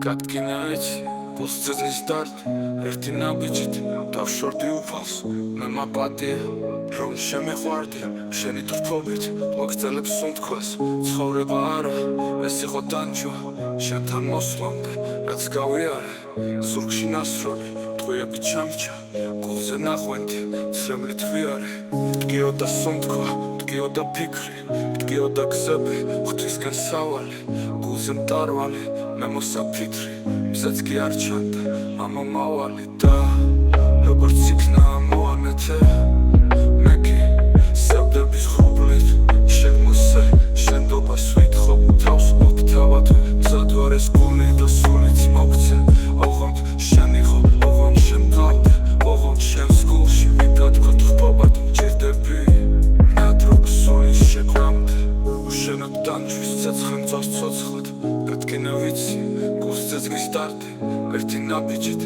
Katkina echi, pulsces nistart Ertina bichit, davshordi ufals Me ma patia, rom sheme khvardi Sheni turpobit, mogzeleb sundkvas Ცხოვრება არა, ეს იყო ტანჯვა შენთან მოსვლამდე, რაც გავიარე ზურგში ნასროლი, ტყვიები ჩამჭა გულზე ნახვენდი, ცრემლით ვიარე მტკიოდა სუნთქვა, მტკიოდა ფიქრი მტკიოდა გზები, ღვთისკენ სავალი გულზე მტარვალი, მე მოსაფიქრი მზეც კი არ ჩანდა, ამომავალი და როგორც იქნა ამოვანეთე მე კი სევდების ღრუბლით შეგმოსე შენდობას ვითხოვ თავს მოგთავად მზადვარეს გული და სულიც მოგცე ოღონდ შენ იყო, ოღონდ შენ მგავდ ოღონდ შენს გულში მიდადგოთ ხბობად მჭირდები ნადრობ სულის შეკვამდე უშენოდ ტანჯვის ცეცხლი მწავს ცოცხლად გადგენა ვიცი გულს ცეცხლის ტარტი ერთი ნაბიჯით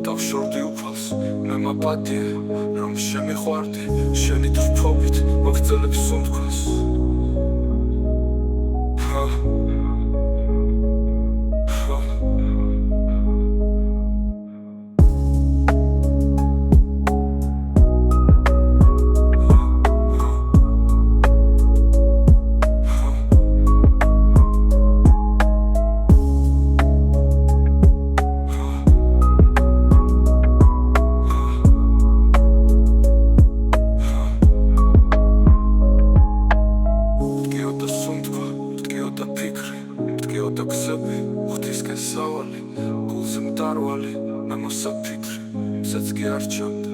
დავშორდი უფალს მე მაპატია რომ შემიყვარდი შენი თვობით მოგწელებ სუნთქვას მტკიოდა გზები, ღვთისკენ სავალი გულზე მტარვალი, მე მოსაფიქრი მზეც კი არ ჩანდა